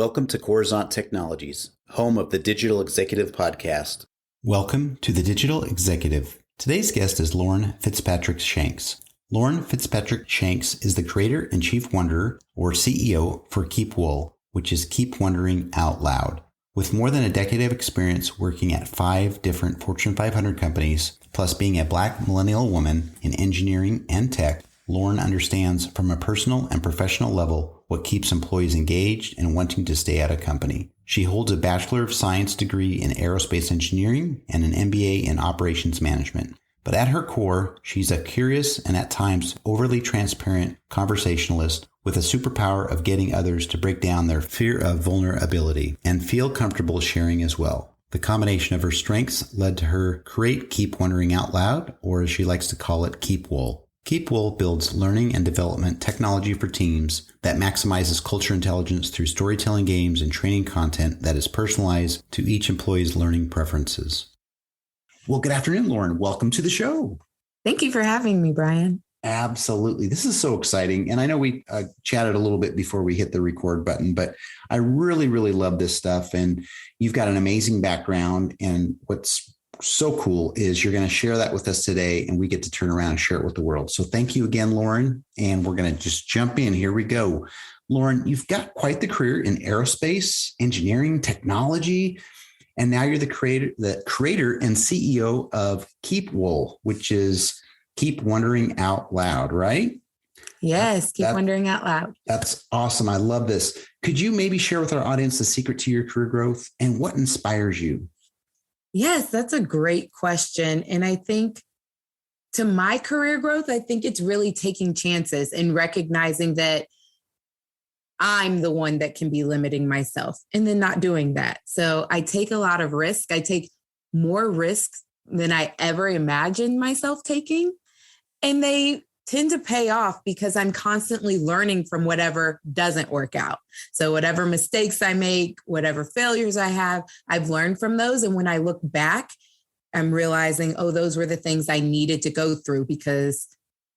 Welcome to Coruzant Technologies, home of the Digital Executive Podcast. Welcome to the Digital Executive. Today's guest is Lauren Fitzpatrick Shanks. Lauren Fitzpatrick Shanks is the creator and chief wonderer, or CEO, for KeepWOL, which is Keep Wondering Out Loud. With more than a decade of experience working at 5 different Fortune 500 companies, plus being a Black millennial woman in engineering and tech, Lauren understands from a personal and professional level what keeps employees engaged and wanting to stay at a company. She holds a Bachelor of Science degree in Aerospace Engineering and an MBA in Operations Management. But at her core, she's a curious and at times overly transparent conversationalist with a superpower of getting others to break down their fear of vulnerability and feel comfortable sharing as well. The combination of her strengths led to her create Keep Wondering Out Loud, or as she likes to call it, KeepWOL. KeepWOL builds learning and development technology for teams that maximizes culture intelligence through storytelling games and training content that is personalized to each employee's learning preferences. Well, good afternoon, Lauren. Welcome to the show. Thank you for having me, Brian. Absolutely. This is so exciting. And I know we chatted a little bit before we hit the record button, but I really, really love this stuff. And you've got an amazing background. And what's so cool is you're going to share that with us today, and we get to turn around and share it with the world. So thank you again, Lauren. And we're going to just jump in. Here we go. Lauren, you've got quite the career in aerospace, engineering, technology, and now you're the creator and CEO of KeepWOL, which is Keep Wondering Out Loud, right? Yes, Keep Wondering Out Loud. That's awesome. I love this. Could you maybe share with our audience the secret to your career growth and what inspires you? Yes, that's a great question. And I think to my career growth, I think it's really taking chances and recognizing that I'm the one that can be limiting myself and then not doing that. So I take a lot of risk. I take more risks than I ever imagined myself taking. And they tend to pay off because I'm constantly learning from whatever doesn't work out. So whatever mistakes I make, whatever failures I have, I've learned from those. And when I look back, I'm realizing, oh, those were the things I needed to go through because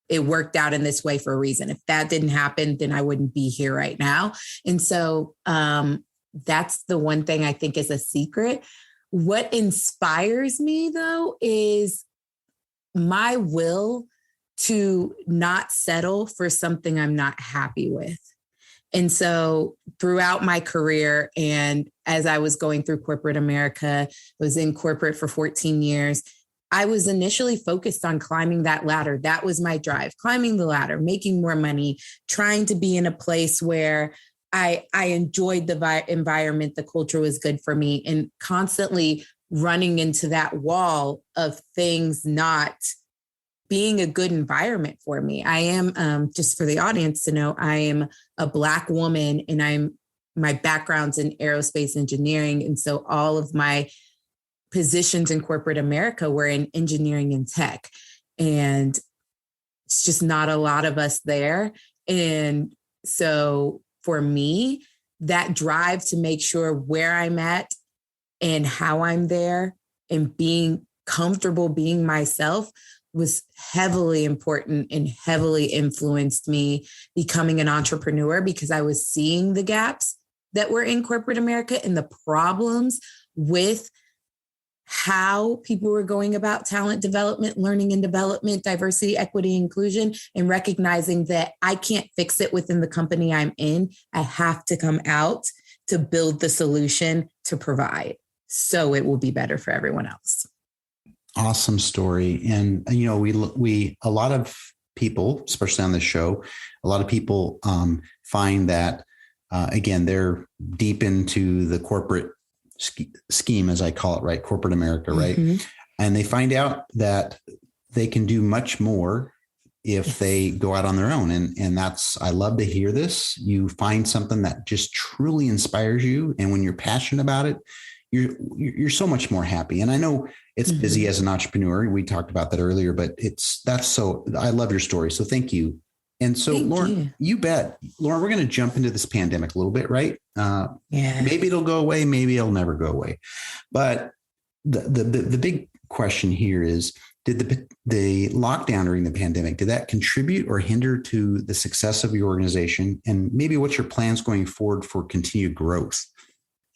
it worked out in this way for a reason. If that didn't happen, then I wouldn't be here right now. And so that's the one thing I think is a secret. What inspires me, though, is my will to not settle for something I'm not happy with. And so throughout my career, and as I was going through corporate America, was in corporate for 14 years, I was initially focused on climbing that ladder. That was my drive, climbing the ladder, making more money, trying to be in a place where I enjoyed the environment, the culture was good for me, and constantly running into that wall of things not being a good environment for me. I am, just for the audience to know, I am a Black woman and my background's in aerospace engineering. And so all of my positions in corporate America were in engineering and tech. And it's just not a lot of us there. And so for me, that drive to make sure where I'm at and how I'm there and being comfortable being myself was heavily important and heavily influenced me becoming an entrepreneur, because I was seeing the gaps that were in corporate America and the problems with how people were going about talent development, learning and development, diversity, equity, inclusion, and recognizing that I can't fix it within the company I'm in. I have to come out to build the solution to provide, so it will be better for everyone else. Awesome story. And, you know, we a lot of people, especially on this show, a lot of people find that, again, they're deep into the corporate scheme, as I call it, right? Corporate America, right? Mm-hmm. And they find out that they can do much more if they go out on their own. And that's, I love to hear this. You find something that just truly inspires you. And when you're passionate about it, you're so much more happy. And I know it's busy as an entrepreneur. We talked about that earlier, but I love your story. So thank you. And so, Lauren, you bet. Lauren, we're going to jump into this pandemic a little bit, right? Maybe it'll go away. Maybe it'll never go away. But the big question here is, Did the lockdown during the pandemic, did that contribute or hinder to the success of your organization? And maybe what's your plans going forward for continued growth?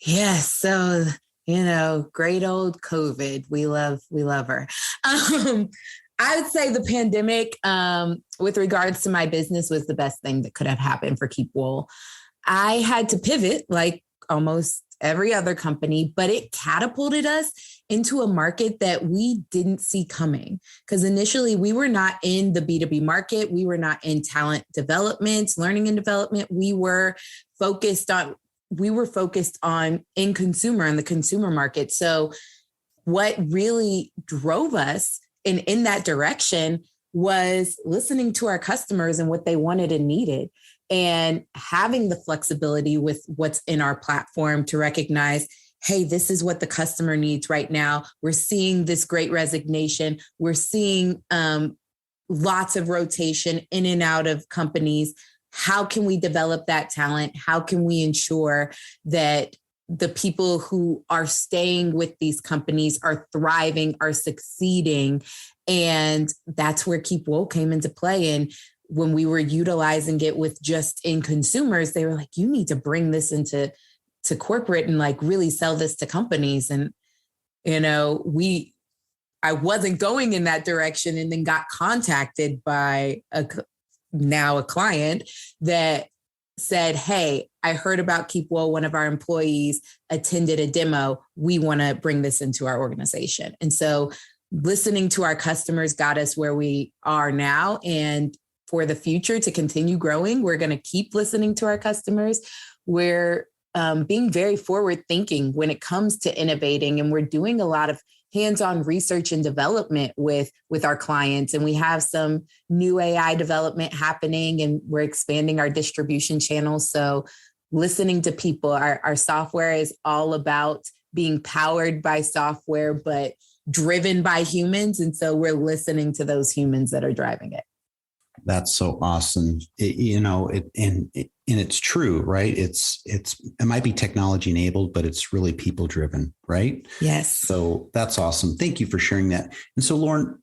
Yes. So, great old COVID. We love her. I would say the pandemic, with regards to my business, was the best thing that could have happened for KeepWOL. I had to pivot like almost every other company, but it catapulted us into a market that we didn't see coming. Because initially we were not in the B2B market. We were not in talent development, learning and development. We were focused on in consumer, in the consumer market. So what really drove us in that direction was listening to our customers and what they wanted and needed, and having the flexibility with what's in our platform to recognize, hey, this is what the customer needs right now. We're seeing this great resignation. We're seeing lots of rotation in and out of companies. How can we develop that talent? How can we ensure that the people who are staying with these companies are thriving, are succeeding? And that's where KeepWOL came into play. And when we were utilizing it with just in consumers, they were like, you need to bring this into corporate and like really sell this to companies. And, I wasn't going in that direction, and then got contacted by a client that said, hey, I heard about KeepWOL. One of our employees attended a demo. We want to bring this into our organization. And so listening to our customers got us where we are now. And for the future to continue growing, we're going to keep listening to our customers. We're being very forward thinking when it comes to innovating. And we're doing a lot of hands-on research and development with our clients. And we have some new AI development happening, and we're expanding our distribution channels. So listening to people, our software is all about being powered by software, but driven by humans. And so we're listening to those humans that are driving it. That's so awesome. And it's true, right? It might be technology enabled, but it's really people driven, right? Yes. So that's awesome. Thank you for sharing that. And so, Lauren,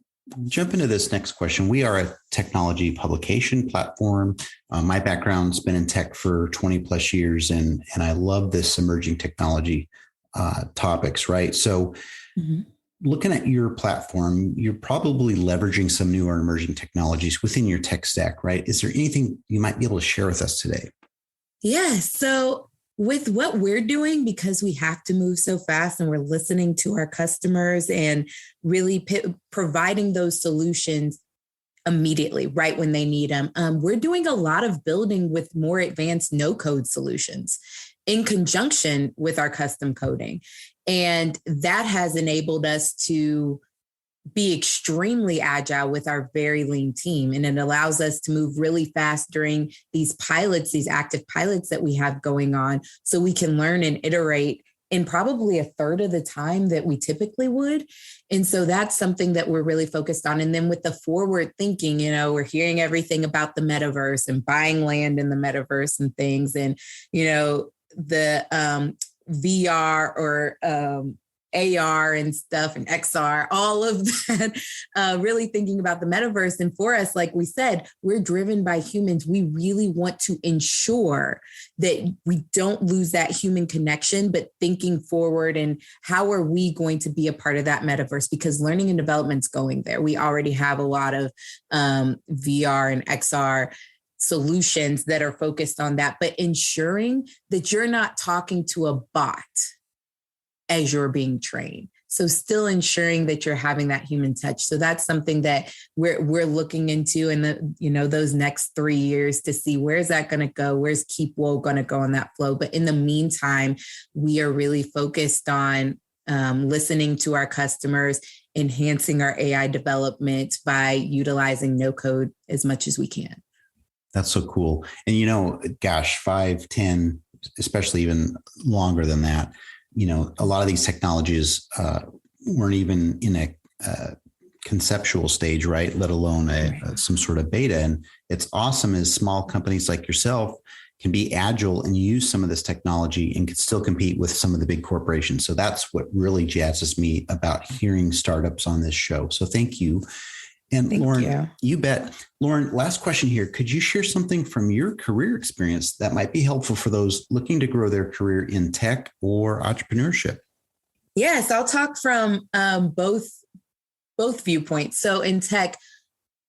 jump into this next question. We are a technology publication platform. My background's been in tech for 20 plus years, and I love this emerging technology topics, right? So looking at your platform, you're probably leveraging some newer emerging technologies within your tech stack, right? Is there anything you might be able to share with us today? Yeah. So with what we're doing, because we have to move so fast and we're listening to our customers and really providing those solutions immediately, right when they need them, we're doing a lot of building with more advanced no-code solutions in conjunction with our custom coding. And that has enabled us to be extremely agile with our very lean team. And it allows us to move really fast during these pilots, these active pilots that we have going on, so we can learn and iterate in probably a third of the time that we typically would. And so that's something that we're really focused on. And then with the forward thinking, we're hearing everything about the metaverse and buying land in the metaverse and things. And, the VR or AR and stuff and XR, all of that, really thinking about the metaverse. And for us, like we said, we're driven by humans. We really want to ensure that we don't lose that human connection, but thinking forward and how are we going to be a part of that metaverse? Because learning and development's going there. We already have a lot of VR and XR solutions that are focused on that, but ensuring that you're not talking to a bot as you're being trained. So still ensuring that you're having that human touch. So that's something that we're looking into in those next 3 years to see where's that going to go? Where's KeepWOL going to go in that flow? But in the meantime, we are really focused on listening to our customers, enhancing our AI development by utilizing no code as much as we can. That's so cool. And, 5, 10, especially even longer than that, a lot of these technologies weren't even in a conceptual stage, right? Let alone some sort of beta. And it's awesome as small companies like yourself, can be agile and use some of this technology and can still compete with some of the big corporations. So that's what really jazzes me about hearing startups on this show. So thank you. And Thank Lauren, you bet. Lauren, last question here. Could you share something from your career experience that might be helpful for those looking to grow their career in tech or entrepreneurship? Yes, I'll talk from both viewpoints. So in tech,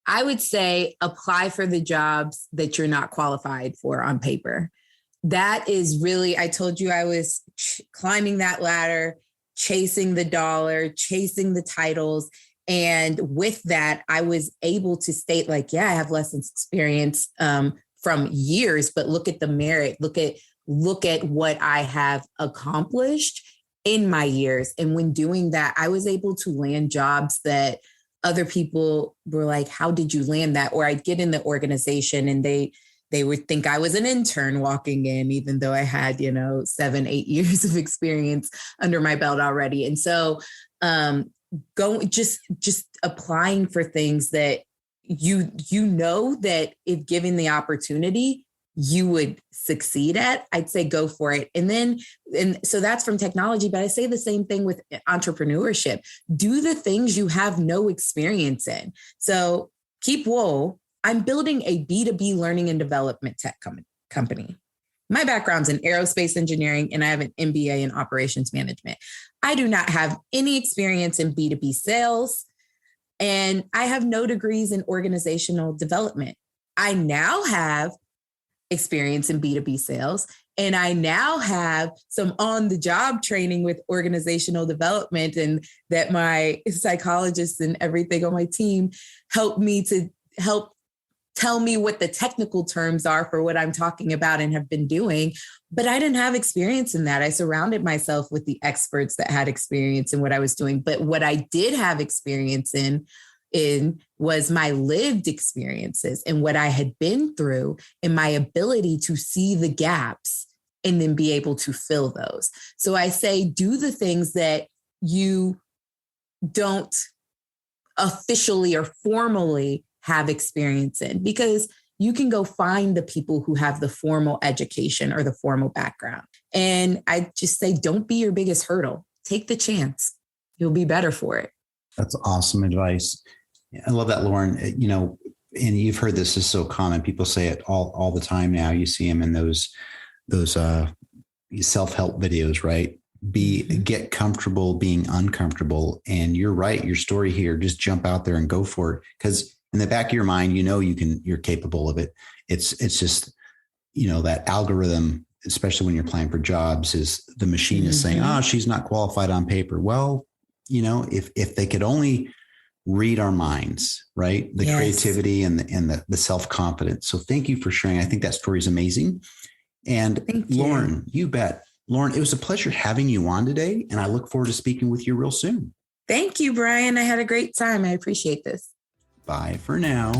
I would say apply for the jobs that you're not qualified for on paper. That is really, I told you I was climbing that ladder, chasing the dollar, chasing the titles. And with that, I was able to state like, yeah, I have lessons experience from years, but look at the merit, look at what I have accomplished in my years. And when doing that, I was able to land jobs that other people were like, how did you land that? Or I'd get in the organization and they would think I was an intern walking in, even though I had, 7-8 years of experience under my belt already. And so just applying for things that you know that if given the opportunity, you would succeed at, I'd say go for it. And so that's from technology, but I say the same thing with entrepreneurship. Do the things you have no experience in. So KeepWOL, I'm building a B2B learning and development tech company. My background's in aerospace engineering, and I have an MBA in operations management. I do not have any experience in B2B sales, and I have no degrees in organizational development. I now have experience in B2B sales. And I now have some on-the-job training with organizational development, and that my psychologists and everything on my team help tell me what the technical terms are for what I'm talking about and have been doing. But I didn't have experience in that. I surrounded myself with the experts that had experience in what I was doing. But what I did have experience in was my lived experiences and what I had been through and my ability to see the gaps and then be able to fill those. So I say, do the things that you don't officially or formally have experience in, because you can go find the people who have the formal education or the formal background. And I just say, don't be your biggest hurdle. Take the chance. You'll be better for it. That's awesome advice. I love that, Lauren. And you've heard this is so common. People say it all the time now. You see them in those self-help videos, right? Get comfortable being uncomfortable. And you're right. Your story here, just jump out there and go for it. Because in the back of your mind, you're capable of it. It's just, that algorithm, especially when you're applying for jobs, is the machine is saying, oh, she's not qualified on paper. Well, if they could only read our minds, right? The creativity and the self-confidence. So thank you for sharing. I think that story is amazing. And Lauren, you bet. Lauren, it was a pleasure having you on today. And I look forward to speaking with you real soon. Thank you, Brian. I had a great time. I appreciate this. Bye for now.